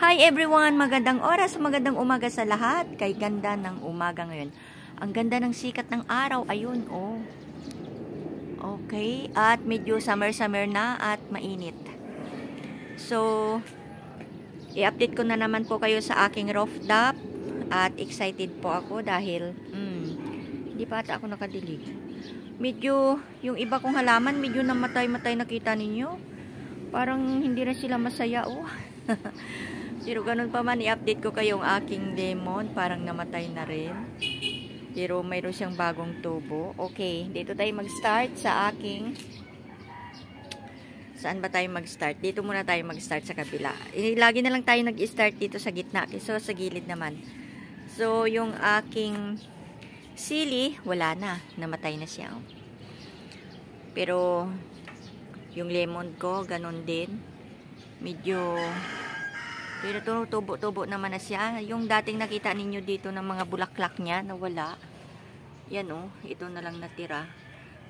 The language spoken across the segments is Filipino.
Hi everyone! Magandang oras, magandang umaga sa lahat. Kay ganda ng umaga ngayon. Ang ganda ng sikat ng araw. Ayun, oh. Okay. At medyo summer-summer na at mainit. So, i-update ko na naman po kayo sa aking rooftop. At excited po ako dahil hindi pa ata ako nakadilig. Medyo, yung iba kong halaman, medyo namatay-matay nakita ninyo. Parang hindi na sila masaya, oh. Pero ganun pa man, i-update ko kayong aking lemon. Parang namatay na rin. Pero mayroon siyang bagong tubo. Okay, dito tayo mag-start sa aking... Saan ba tayo mag-start? Dito muna tayo mag-start sa kabila. Lagi na lang tayo nag-start dito sa gitna. So, sa gilid naman. So, yung aking sili, wala na. Namatay na siya. Pero, yung lemon ko, ganun din. Medyo... Pero tubo-tubo naman na siya. Yung dating nakita ninyo dito ng mga bulaklak niya, nawala. Yan oh, ito na lang natira.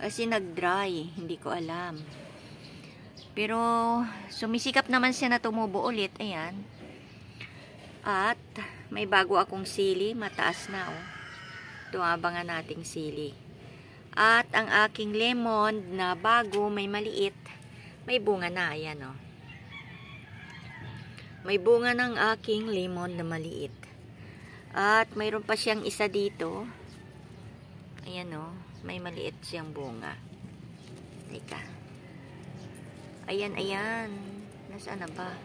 Kasi nag-dry, hindi ko alam. Pero sumisikap naman siya na tumubo ulit. Ayan. At may bago akong sili, mataas na oh. Tumabangan nating sili. At ang aking lemon na bago, may maliit, may bunga na. Ayan oh. May bunga ng aking lemon na maliit. At mayroon pa siyang isa dito. Ayan o. May maliit siyang bunga. Teka. Ayan, ayan. Nasaan na ba?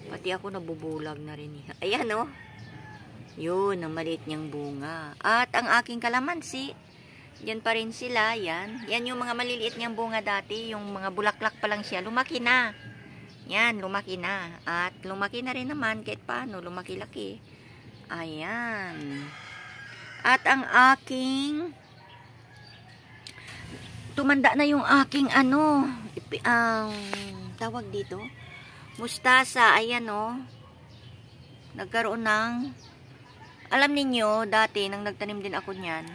Pati ako nabubulag na rin. Ayan o. Yun, ang maliit niyang bunga. At ang aking kalamansi, yan pa rin sila. Yan. Yan yung mga maliliit niyang bunga dati. Yung mga bulaklak pa lang siya. Lumaki na. Yan, lumaki na. At lumaki na rin naman kahit paano, lumaki-laki. Ayan. At ang aking tumanda na yung aking ano, tawag dito, mustasa. Ayan oh. Nagkaroon ng, alam niyo dati nang nagtanim din ako niyan.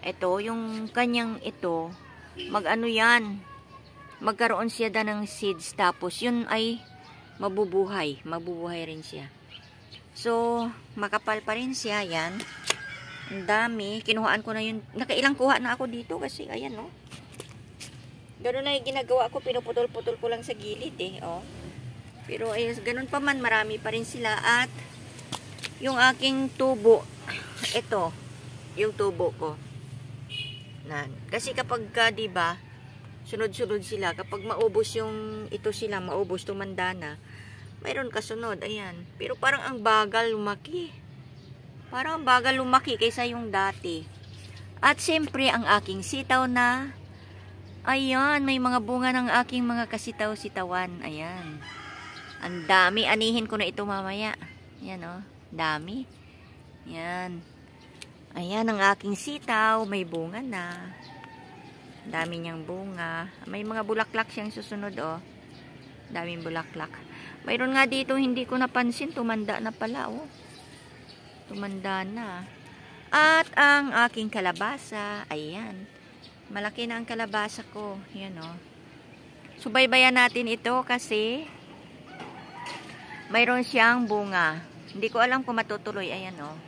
Ito, yung kanyang ito, mag-ano yan, magkaroon siya ng seeds, tapos yun ay mabubuhay rin siya. So makapal pa rin siya. Yan, ang dami, kinuhaan ko na yun, nakailang kuha na ako dito kasi ayan no, ganoon na yung ginagawa ko, pinuputol-putol ko lang sa gilid eh oh. Pero ay ganun pa man, marami pa rin sila. At yung aking tubo, ito yung tubo ko na, kasi kapag diba sunod-sunod sila, kapag maubos yung ito sila, maubos, tumanda na, mayroon kasunod. Ayan. Pero parang ang bagal lumaki. Parang ang bagal lumaki kaysa yung dati. At siyempre, ang aking sitaw na, ayan, may mga bunga ng aking mga kasitaw-sitawan. Ayan. Ang dami. Anihin ko na ito mamaya. Ayan o. Dami. Ayan. Ayan ang aking sitaw. May bunga na. Dami niyang bunga. May mga bulaklak siyang susunod oh. Daming bulaklak. Mayroon nga dito hindi ko napansin, tumanda na pala oh. Tumanda na. At ang aking kalabasa, ayan. Malaki na ang kalabasa ko. Ayan oh. Subaybayan natin ito kasi mayroon siyang bunga. Hindi ko alam kung matutuloy. Ayan oh.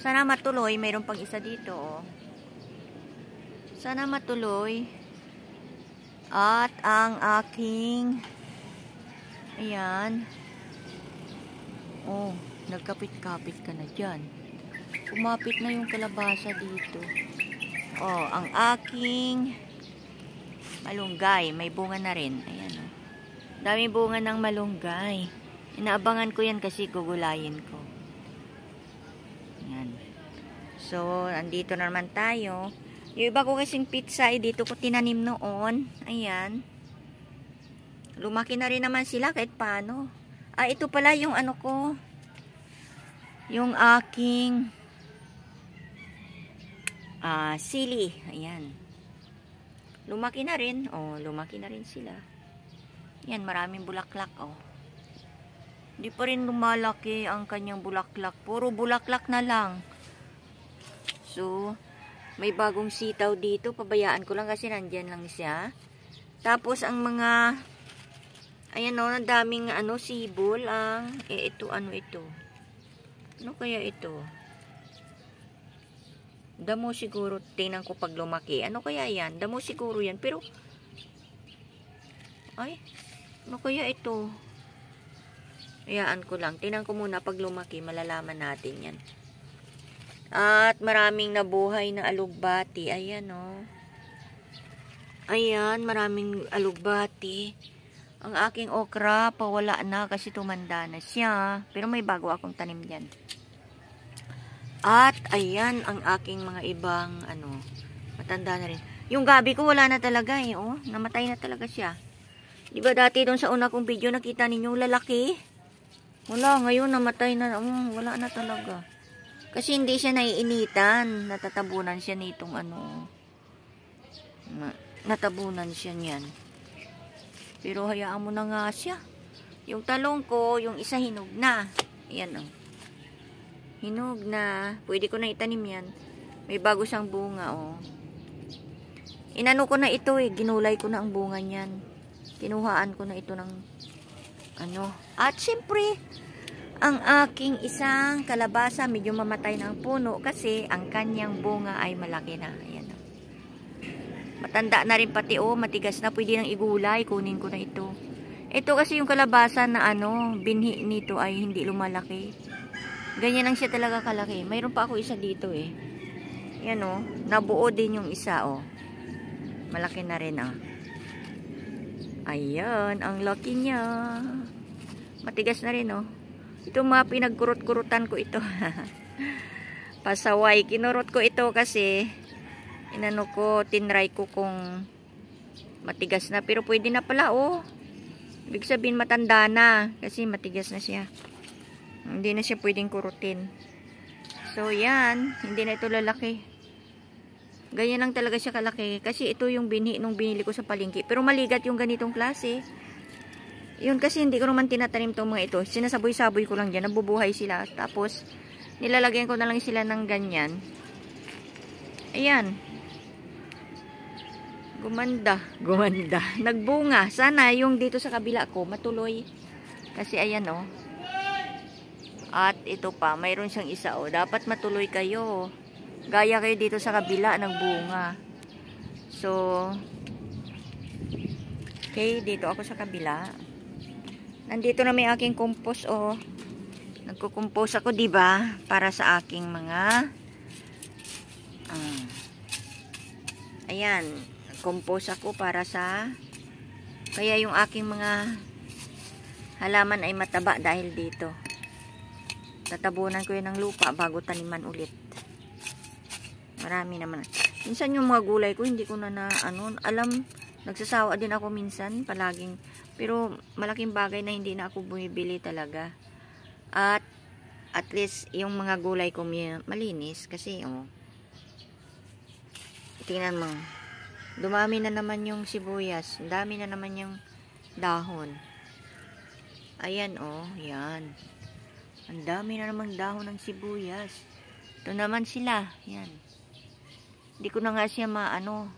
Sana matuloy. Mayroon pang isa dito. Oh. Sana matuloy. At ang aking ayan. Oh, nagkapit-kapit ka na dyan. Umapit na yung kalabasa dito. Oh, ang aking malunggay. May bunga na rin. Ayan oh. Daming bunga ng malunggay. Inaabangan ko yan kasi gugulayin ko. So, andito na naman tayo. Yung iba ko kasing pizza, dito ko tinanim noon. Ayan. Lumaki na rin naman sila kahit paano. Ah, ito pala yung ano ko. Yung aking sili. Ayan. Lumaki na rin. Oh, lumaki na rin sila. Ayan, maraming bulaklak. Oh. Hindi pa rin lumalaki ang kanyang bulaklak. Puro bulaklak na lang. So, may bagong sitaw dito. Pabayaan ko lang kasi nandyan lang siya. Tapos, ang mga Ayan o, ang daming ano, sibol ang, ito, ano ito? Ano kaya ito? Damo siguro, tingnan ko pag lumaki. Ano kaya yan? Damo siguro yan, pero, ay, ano kaya ito? Hayaan ko lang. Tingnan ko muna pag lumaki, malalaman natin yan. At maraming nabuhay na alugbati. Ayan o. Ayan, maraming alugbati. Ang aking okra, pawala na kasi tumanda na siya. Pero may bago akong tanim dyan. At, ayan, ang aking mga ibang, ano, matanda na rin. Yung gabi ko, wala na talaga eh, oh. Namatay na talaga siya. Diba dati doon sa una kong video, nakita ninyo, lalaki? Wala, ngayon namatay na, wala na talaga. Kasi hindi siya naiinitan. Natatabunan siya nitong, ano, natabunan siya niyan. Pero hayaan mo na nga siya. Yung talong ko, yung isa hinog na. Ayan o. Hinog na. Pwede ko na itanim yan. May bago siyang bunga o. Inano ko na ito eh. Ginulay ko na ang bunga niyan. Kinuhaan ko na ito ng ano. At syempre, ang aking isang kalabasa medyo mamatay na ang puno kasi ang kanyang bunga ay malaki na. Ayan. Matanda na rin pati oh, matigas na, pwede nang igulay, kunin ko na ito. Ito kasi yung kalabasa na ano, binhi nito ay hindi lumalaki. Ganyan lang siya talaga kalaki. Mayroon pa ako isa dito eh. Yan oh, nabuo din yung isa oh. Malaki na rin ah. Ayan, ang laki niya. Matigas na rin oh. Ito mga pinagkurot-kurutan ko ito. Pasaway, kinurot ko ito kasi inano ko, tinry ko kung matigas na. Pero pwede na pala, oh. Ibig sabihin matanda na. Kasi matigas na siya. Hindi na siya pwedeng kurutin. So, yan. Hindi na ito lalaki. Ganyan lang talaga siya kalaki. Kasi ito yung binhi nung binili ko sa palengke. Pero maligat yung ganitong klase. Yun kasi hindi ko naman tinatanim itong mga ito. Sinasaboy-saboy ko lang dyan. Nabubuhay sila. Tapos, nilalagyan ko na lang sila ng ganyan. Ayan. Gumanda. Gumanda. Nagbunga. Sana yung dito sa kabila ko matuloy. Kasi ayan oh. At ito pa. Mayroon siyang isa oh. Dapat matuloy kayo. Gaya kayo dito sa kabila. Nagbunga. So. Okay. Dito ako sa kabila. Nandito na may aking compost oh. Nagko-compose ako diba? Para sa aking mga ayan. Compose ako para sa kaya yung aking mga halaman ay mataba dahil dito. Tatabunan ko yun ng lupa bago taniman ulit. Marami naman. Minsan yung mga gulay ko hindi ko na alam, nagsasawa din ako minsan palaging, pero malaking bagay na hindi na ako bumibili talaga. At least yung mga gulay ko malinis kasi oh. Tingnan mo. Dumami na naman yung sibuyas. Dami na naman yung dahon. Ayan oh, yan. Ang dami na namang dahon ng sibuyas. Ito naman sila. Yan. Hindi ko na nga siya maano.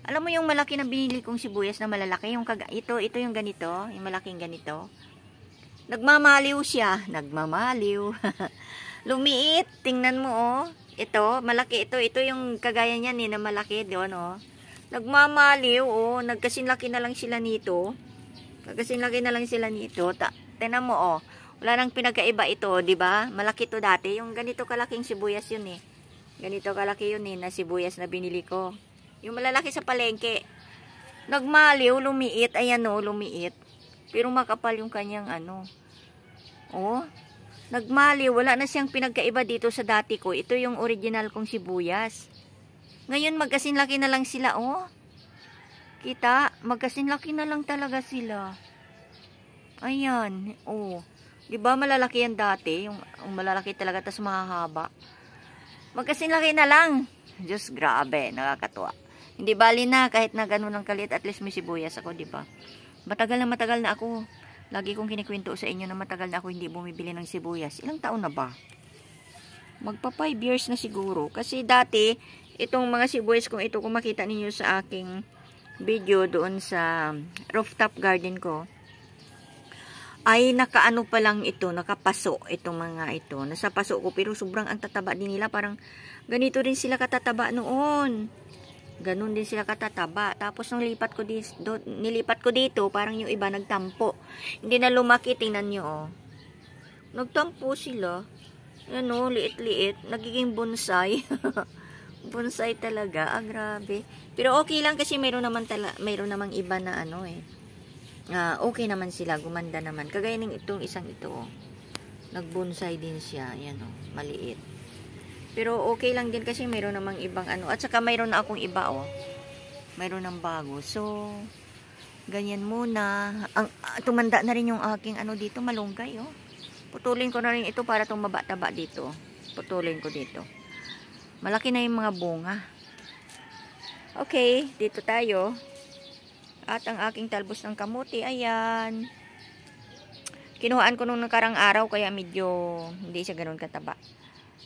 Alam mo yung malaki na binili kong sibuyas na malalaki. Ito yung ganito. Yung malaking ganito. Nagmamaliw siya. Nagmamaliw. Lumiit. Tingnan mo oh. Ito, malaki ito. Ito yung kagaya niyan na malaki doon, oh. Nagmamaliw, oh. Nagkasinlaki na lang sila nito. Nagkasinlaki na lang sila nito. Tingnan mo, oh. Wala nang pinagkaiba ito, di ba? Malaki to dati. Yung ganito kalaking sibuyas yun, eh. Ganito kalaki yun, eh, na sibuyas na binili ko. Yung malalaki sa palengke. Nagmaliw, lumiit. Ayan, oh, lumiit. Pero makapal yung kanyang, oh. Nagmali, wala na siyang pinagkaiba dito sa dati ko. Ito yung original kong sibuyas. Ngayon, magkasinlaki na lang sila, oh. Kita, magkasinlaki na lang talaga sila. Ayan, oh. Diba malalaki yan dati? Yung malalaki talaga, tas mahahaba. Magkasinlaki na lang. Diyos, grabe, nakakatuwa. Hindi bali na, kahit na ganun ang kalit, at least may sibuyas ako, diba? Matagal na ako. Lagi kong kinikwento sa inyo na matagal na ako hindi bumibili ng sibuyas. Ilang taon na ba? Magpa 5 years na siguro. Kasi dati, itong mga sibuyas kung ito, kung makita ninyo sa aking video doon sa rooftop garden ko, ay nakaano pa lang ito, nakapaso itong mga ito. Nasa paso ko, pero sobrang ang tataba din nila. Parang ganito rin sila katataba noon. Ganun din sila katataba. Tapos nung nilipat ko dito, parang yung iba nagtampo. Hindi na lumaki, tingnan nyo, oh. Nagtampo sila. Ano, liit-liit. Nagiging bonsai. Bonsai talaga. Ah, grabe. Pero okay lang kasi mayroon namang iba na ano eh. Okay naman sila, gumanda naman. Kagaya ng itong isang ito, oh. Nagbonsai din siya, ayan, oh, maliit. Pero okay lang din kasi mayroon namang ibang ano. At saka mayroon na akong iba, oh. Mayroon ng bago. So, ganyan muna. Tumanda na rin yung aking ano dito, malunggay, oh. Putulin ko na rin ito para tumaba-taba dito. Putulin ko dito. Malaki na yung mga bunga. Okay, dito tayo. At ang aking talbos ng kamuti, ayan. Kinuhaan ko nung nakarang araw, kaya medyo hindi siya ganoon kataba.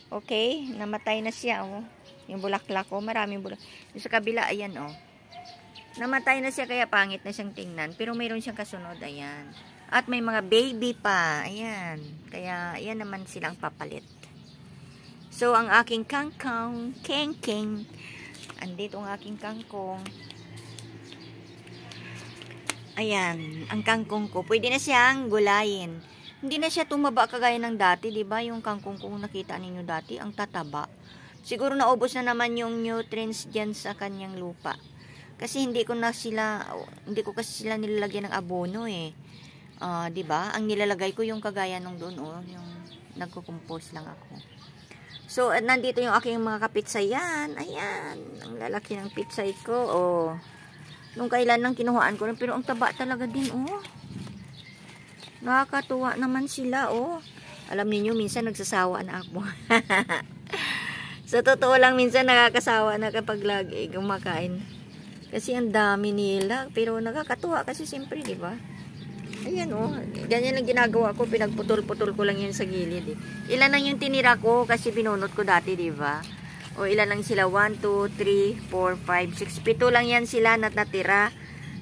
Okay, namatay na siya, oh. Yung bulaklak ko, maraming bulaklak. Yung sa kabila, ayan, oh. Namatay na siya, kaya pangit na siyang tingnan. Pero mayroon siyang kasunod, ayan. At may mga baby pa, ayan. Kaya, ayan naman silang papalit. So, ang aking kangkong, keng-keng. Andito ang aking kangkong. Ayan, ang kangkong ko, pwede na siyang gulayin. Hindi na siya tumaba kagaya ng dati, 'di ba? Yung kangkong kong nakita ninyo dati, ang tataba. Siguro naubos na naman yung nutrients diyan sa kanyang lupa. Kasi hindi ko kasi sila nilalagyan ng abono eh. 'Di ba? Ang nilalagay ko yung kagaya nung doon, oh, yung nagko-compose lang ako. So, nandito yung aking mga kapitsayan. Ayan, ang lalaki ng pitsay ko, oh. Nung kailan lang kinuhaan ko, pero ang taba talaga din, oh. Nakakatuwa naman sila, oh. Alam niyo minsan nagsasawa na ako. Sa totoo lang, minsan nakakasawa na kapag lagi kumakain. Kasi ang dami nila, pero nakakatuwa kasi siyempre, di ba? Ayan, oh. Ganyan lang ginagawa ko, pinagputol-putol ko lang yan sa gilid, eh. Ilan lang yung tinira ko kasi binunot ko dati, di ba? O ilan lang sila? 1, 2, 3, 4, 5, 6. 7 lang yan sila na natira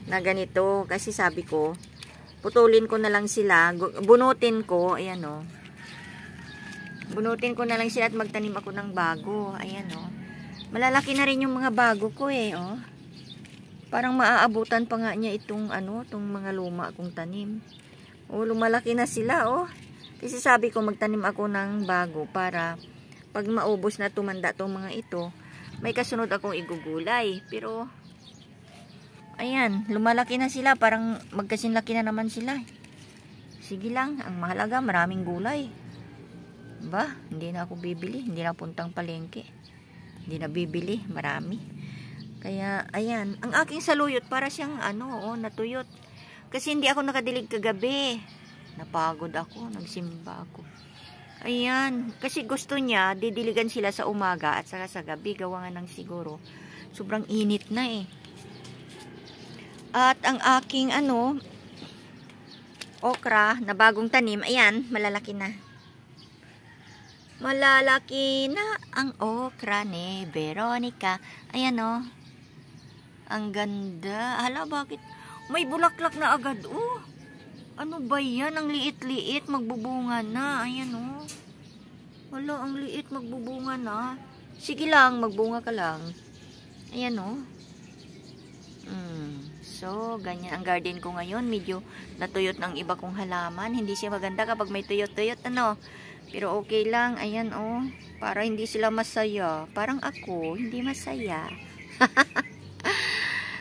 na ganito. Kasi sabi ko, putulin ko na lang sila. Bunutin ko. Ayan, o. Bunutin ko na lang sila at magtanim ako ng bago. Ayan, o. Malalaki na rin yung mga bago ko, eh, o. Parang maaabutan pa nga niya itong, itong mga luma kong tanim. O, lumalaki na sila, o. Kasi sabi ko, magtanim ako ng bago para pag maubos na tumanda itong mga ito, may kasunod akong igugulay. Pero, ayan, lumalaki na sila. Parang magkasinlaki na naman sila. Sige lang, ang mahalaga, maraming gulay. Ba, hindi na ako bibili. Hindi na puntang palengke. Hindi na bibili, marami. Kaya, ayan, ang aking saluyot, para siyang, natuyot. Kasi hindi ako nakadilig kagabi. Napagod ako, nagsimba ako. Ayan, kasi gusto niya, didiligan sila sa umaga at saka sa gabi, gawa nga ng siguro. Sobrang init na eh. At ang aking okra na bagong tanim, ayan, malalaki na. Malalaki na ang okra ni Veronica. Ayan, oh. Ang ganda. Hala, bakit? May bulaklak na agad, oh. Ano ba yan? Ang liit-liit, magbubunga na. Ayan, oh. Wala, ang liit, magbubunga na. Sige lang, magbunga ka lang. Ayan, oh. So, ganyan ang garden ko ngayon. Medyo natuyot ng iba kong halaman. Hindi siya maganda kapag may tuyot-tuyot, Pero okay lang. Ayan, oh. Para hindi sila masaya. Parang ako, hindi masaya.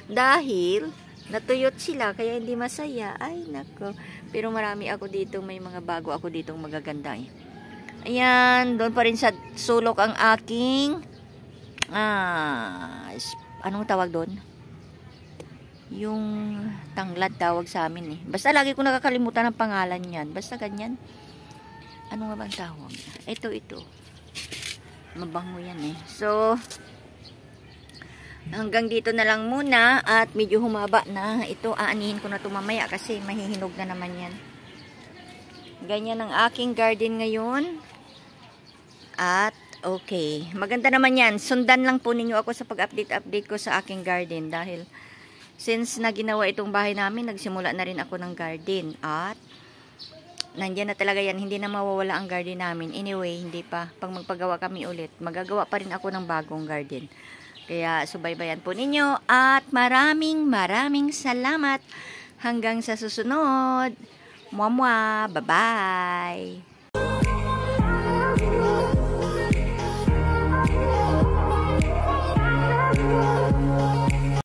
Dahil natuyot sila, kaya hindi masaya. Ay, nako. Pero marami ako dito, may mga bago ako ditong magaganda, eh. Ayan, doon pa rin sa sulok ang aking, anong tawag doon? Yung tanglad tawag sa amin, eh. Basta lagi ko nakakalimutan ang pangalan yan. Basta ganyan. Ano nga bang tawag? Ito. Mabango yan, eh. So, hanggang dito na lang muna at medyo humaba na. Ito, aanihin ko na ito mamaya kasi mahihinog na naman yan. Ganyan ang aking garden ngayon. At, okay. Maganda naman yan. Sundan lang po ninyo ako sa pag-update ko sa aking garden dahil since na ginawa itong bahay namin, nagsimula na rin ako ng garden. At nandiyan na talaga yan, hindi na mawawala ang garden namin. Anyway, hindi pa. Pag magpagawa kami ulit, magagawa pa rin ako ng bagong garden. Kaya subaybayan po ninyo at maraming salamat. Hanggang sa susunod. Bye-bye.